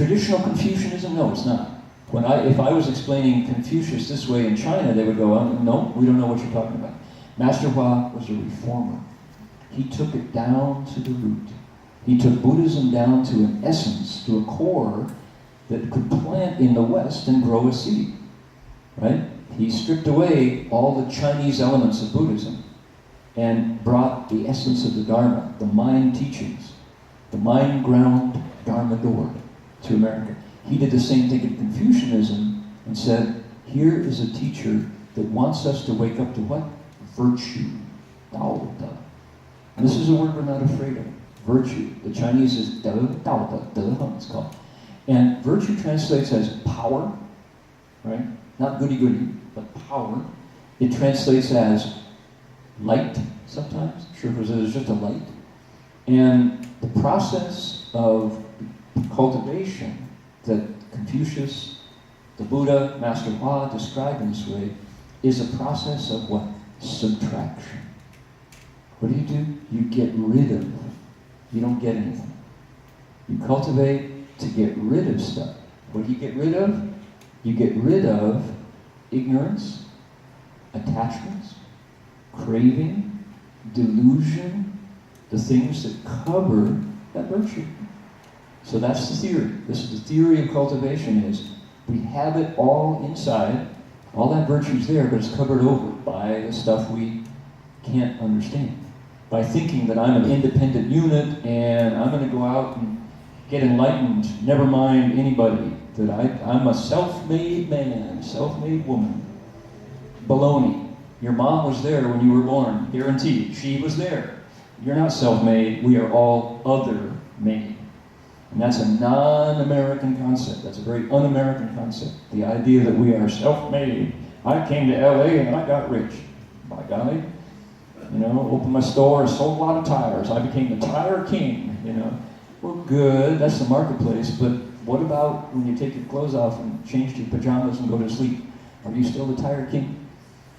Traditional Confucianism, no, it's not. If I was explaining Confucius this way in China, they would go, oh, no, we don't know what you're talking about. Master Hua was a reformer. He took it down to the root. He took Buddhism down to an essence, to a core that could plant in the West and grow a seed, right? He stripped away all the Chinese elements of Buddhism and brought the essence of the Dharma, the mind teachings, the mind-ground Dharma door to America. He did the same thing in Confucianism and said, here is a teacher that wants us to wake up to what? Virtue. Dao De. And this is a word we're not afraid of. Virtue. The Chinese is De, Dao De, De, it's called. And virtue translates as power, right? Not goody-goody, but power. It translates as light sometimes. Sure, because it is just a light. And the process of cultivation that Confucius, the Buddha, Master Hua described in this way is a process of what? Subtraction. What do? You get rid of. You don't get anything. You cultivate to get rid of stuff. What do you get rid of? You get rid of ignorance, attachments, craving, delusion, the things that cover that virtue. So that's the theory. This is the theory of cultivation is we have it all inside, all that virtue's there, but it's covered over by the stuff we can't understand. By thinking that I'm an independent unit and I'm going to go out and get enlightened, never mind anybody, that I'm a self-made man, self-made woman. Baloney. Your mom was there when you were born, guaranteed. She was there. You're not self-made, we are all other-made. And that's a non-American concept. That's a very un-American concept. The idea that we are self-made. I came to LA and I got rich. By golly. You know, opened my store, sold a lot of tires. I became the tire king, you know. Well, good, that's the marketplace, but what about when you take your clothes off and change to your pajamas and go to sleep? Are you still the tire king?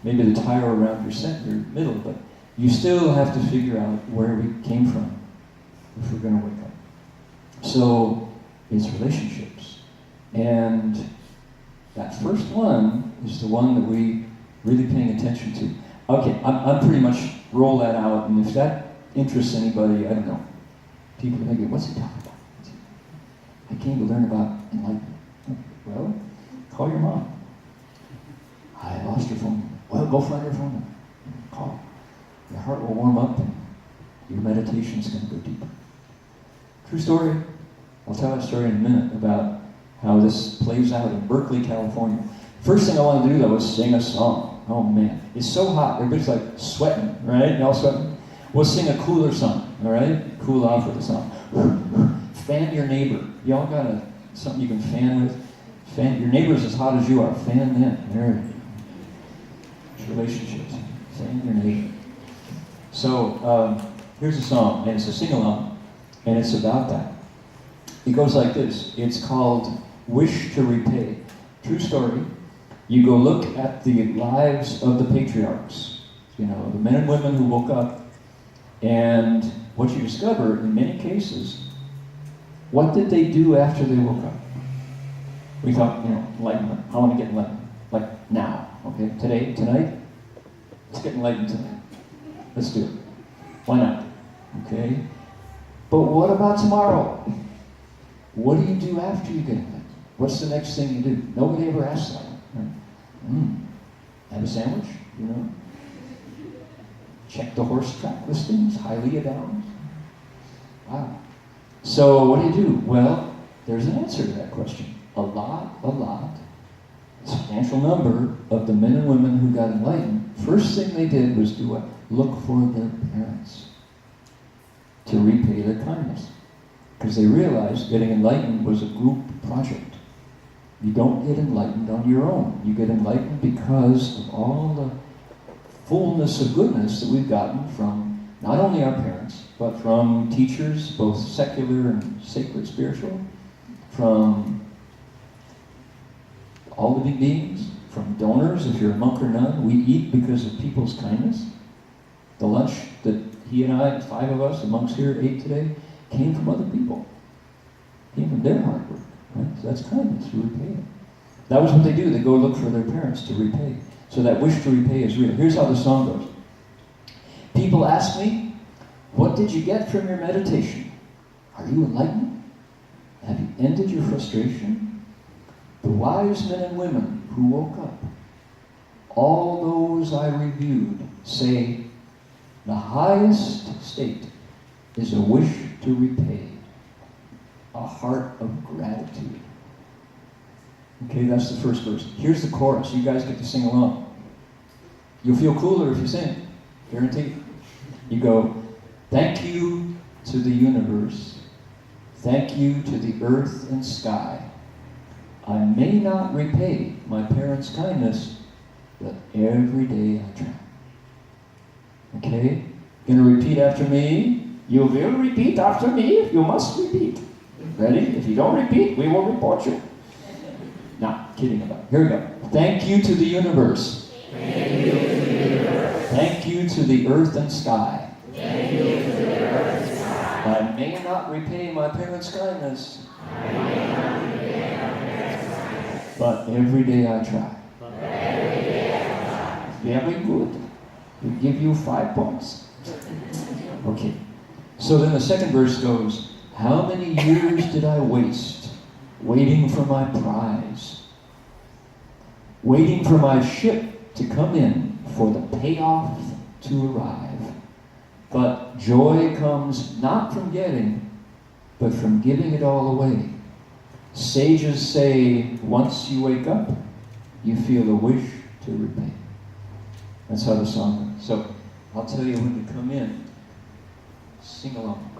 Maybe the tire around your center, your middle, but you still have to figure out where we came from if we're going to wake up. So, it's relationships. And that first one is the one that we really paying attention to. Okay, I'm pretty much roll that out, and if that interests anybody, I don't know. People are thinking, what's he talking about? I came to learn about enlightenment. Well, call your mom. I lost her phone. Well, go find her phone number. Call. Your heart will warm up, and your meditation's going to go deeper. True story. I'll tell that story in a minute about how this plays out in Berkeley, California. First thing I wanted to do, though, was sing a song. Oh, man. It's so hot. Everybody's like sweating, right? Y'all sweating? We'll sing a cooler song, all right? Cool off with a song. Fan your neighbor. Y'all got something you can fan with? Fan your neighbor's as hot as you are. Fan them. There. It's relationships. Fan your neighbor. So, here's a song, and it's a sing-along, and it's about that. It goes like this. It's called Wish to Repay. True story. You go look at the lives of the patriarchs, you know, the men and women who woke up, and what you discover, in many cases, what did they do after they woke up? We thought, you know, enlightenment. I want to get enlightened. Like now, okay? Today, tonight? Let's get enlightened tonight. Let's do it. Why not? Okay? But what about tomorrow? What do you do after you get enlightened? What's the next thing you do? Nobody ever asks that. Have a sandwich, you know? Check the horse track listings, Hialeah Downs. Wow. So what do? Well, there's an answer to that question. A lot, substantial number of the men and women who got enlightened, first thing they did was do what? Look for their parents to repay their kindness. Because they realized getting enlightened was a group project. You don't get enlightened on your own. You get enlightened because of all the fullness of goodness that we've gotten from not only our parents, but from teachers, both secular and sacred spiritual, from all the big beings, from donors, if you're a monk or nun. We eat because of people's kindness. The lunch that he and I, 5 of us, the monks here, ate today, came from other people. Came from their hard work, That's kindness, you repay it. That was what they do. They go look for their parents to repay. So that wish to repay is real. Here's how the song goes. People ask me, what did you get from your meditation? Are you enlightened? Have you ended your frustration? The wise men and women who woke up, all those I reviewed, say the highest state is a wish to repay, a heart of gratitude. Okay, that's the first verse. Here's the chorus. You guys get to sing along. You'll feel cooler if you sing. Guaranteed. You go, thank you to the universe. Thank you to the earth and sky. I may not repay my parents' kindness, but every day I try. Okay? You're going to repeat after me. You will repeat after me. You must repeat. Ready? If you don't repeat, we will report you. Now, kidding about it. Here we go. Thank you to the universe. Thank you to the universe. Thank you to the earth and sky. Thank you to the earth and sky. I may not repay my parents' kindness, I may not repay my parents' kindness, but every day I try. but every day I try. Very good. We give you 5 points. Okay. So then the second verse goes, how many years did I waste waiting for my prize? Waiting for my ship to come in, for the payoff to arrive. But joy comes not from getting, but from giving it all away. Sages say, once you wake up, you feel a wish to repay. That's how the song goes. So, I'll tell you when to come in. Sing along.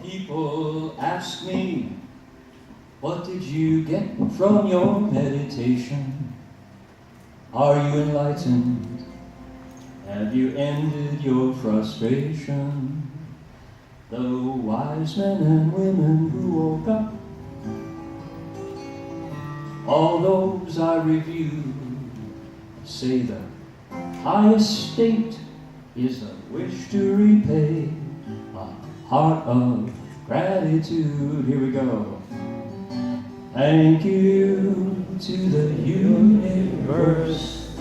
People ask me, what did you get from your meditation? Are you enlightened? Have you ended your frustration? The wise men and women who woke up, all those I reviewed, say the highest state is a wish to repay, a heart of gratitude. Here we go. Thank you to the universe.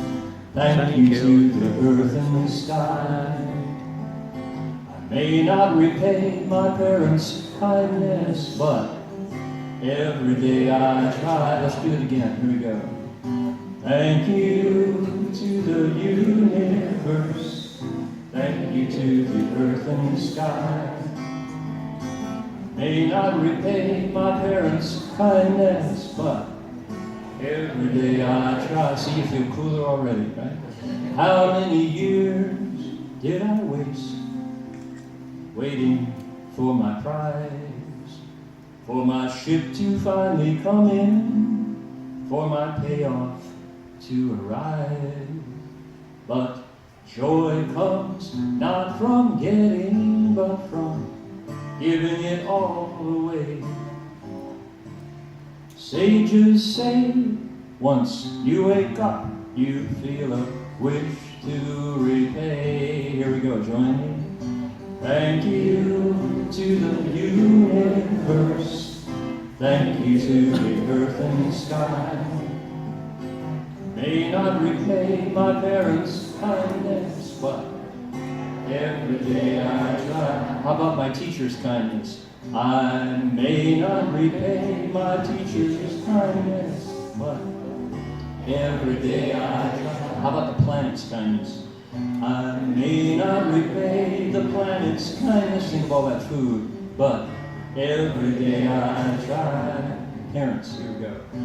Thank you to the earth and the sky. I may not repay my parents' kindness, but every day I try. Let's do it again. Here we go. Thank you to the universe. Thank you to the earth and the sky. May not repay my parents' kindness, but every day I try. See, you feel cooler already, right? How many years did I waste waiting for my prize? For my ship to finally come in, for my payoff to arrive. But joy comes not from getting, but from giving it all away. Sages say, once you wake up, you feel a wish to repay. Here we go, join me. Thank you to the universe. Thank you to the earth and the sky. May not repay my parents' kindness, but every day I try. How about my teacher's kindness? I may not repay my teacher's kindness, but every day I try. How about the planet's kindness? I may not repay the planet's kindness. Think of all that food, but every day I try. Parents, here we go. I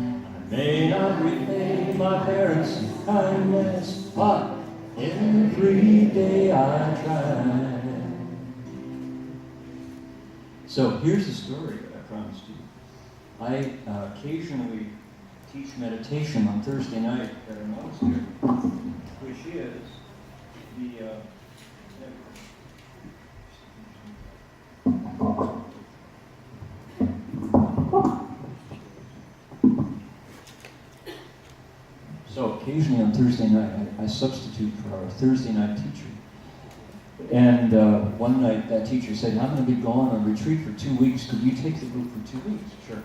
may not repay my parents' kindness, but Every day I try. So here's the story that I promised you. I occasionally teach meditation on Thursday night at a monastery, which is the So occasionally on Thursday night, I substitute for our Thursday night teacher. And one night that teacher said, I'm going to be gone on retreat for 2 weeks. Could you take the group for 2 weeks? Sure.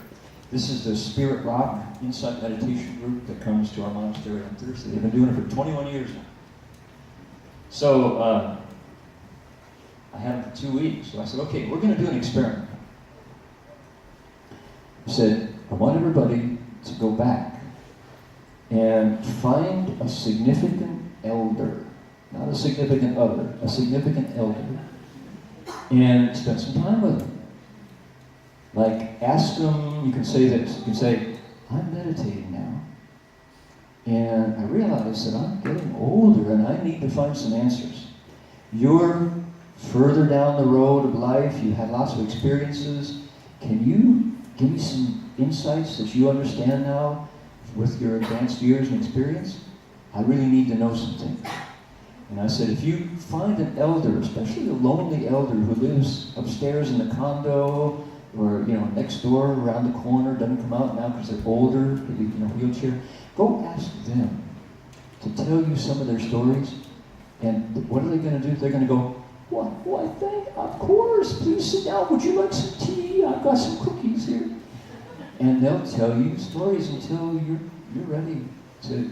This is the Spirit Rock Insight Meditation group that comes to our monastery on Thursday. They've been doing it for 21 years now. So I had them for 2 weeks. So I said, okay, we're going to do an experiment. I said, I want everybody to go back and find a significant elder, not a significant other, a significant elder, and spend some time with them. Like, ask them, you can say this, you can say, I'm meditating now, and I realize that I'm getting older and I need to find some answers. You're further down the road of life, you had lots of experiences. Can you give me some insights that you understand now with your advanced years and experience? I really need to know something. And I said, if you find an elder, especially a lonely elder who lives upstairs in the condo or next door around the corner, doesn't come out now because they're older, maybe in a wheelchair, go ask them to tell you some of their stories. And what are they going to do? They're going to go, what? Why, of course, please sit down. Would you like some tea? I've got some cookies here. And they'll tell you stories until you're ready to,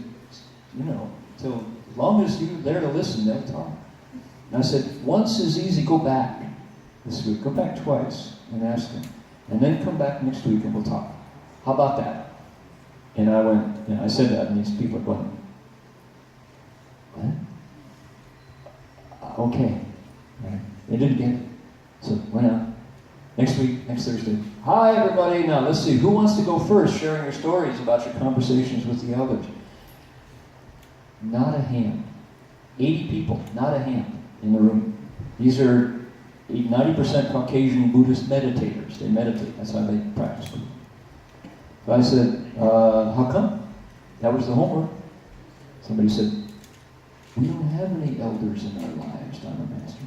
till as long as you're there to listen, they'll talk. And I said, once is easy, go back this week. Go back twice and ask them. And then come back next week and we'll talk. How about that? And I went, I said that, and these people are going, what? Okay. Right. They didn't get it. So went out. Next week, next Thursday. Hi, everybody. Now, let's see. Who wants to go first, sharing your stories about your conversations with the elders? Not a hand. 80 people, not a hand in the room. These are 90% Caucasian Buddhist meditators. They meditate. That's how they practice. So I said, how come? That was the homework. Somebody said, we don't have any elders in our lives, Dharma Master.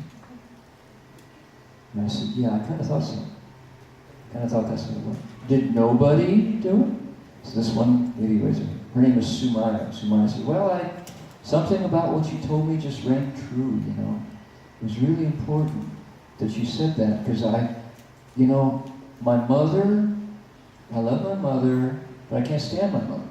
And I said, yeah, I kind of thought so. I kind of thought that's what it was. Did nobody do it? So this one lady raised her. Her name is Sumaya. Sumaya said, well, something about what you told me just rang true, It was really important that you said that, because my mother, I love my mother, but I can't stand my mother.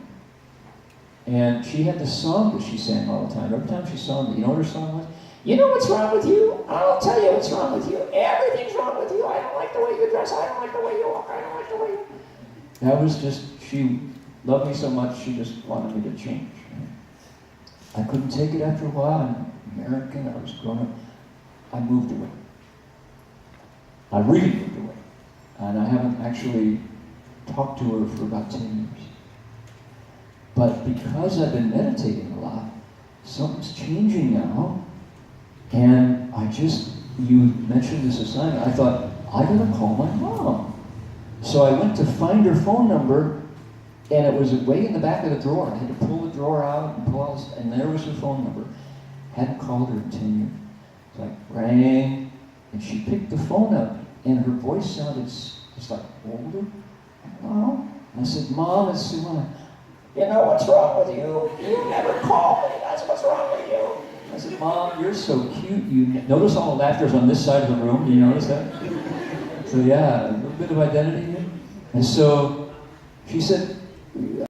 And she had this song that she sang all the time. Every time she sang it, you know what her song was? You know what's wrong with you? I'll tell you what's wrong with you. Everything's wrong with you. I don't like the way you dress. I don't like the way you walk. I don't like the way you... That was just, she loved me so much, she just wanted me to change. I couldn't take it after a while. I'm American. I was grown up. I moved away. I really moved away. And I haven't actually talked to her for about 10 years. But because I've been meditating a lot, something's changing now. And you mentioned this assignment, I thought, I gotta call my mom. So I went to find her phone number, and it was way in the back of the drawer. I had to pull the drawer out and pull all this, and there was her phone number. Hadn't called her in 10 years. It's like, rang, and she picked the phone up, and her voice sounded just like older. Hello? And I said, Mom, it's Sumaya. You know what's wrong with you? You never call me. That's what's wrong with you. I said, Mom, you're so cute. You notice all the laughter's on this side of the room. Do you notice that? So yeah, a little bit of identity here. And so she said,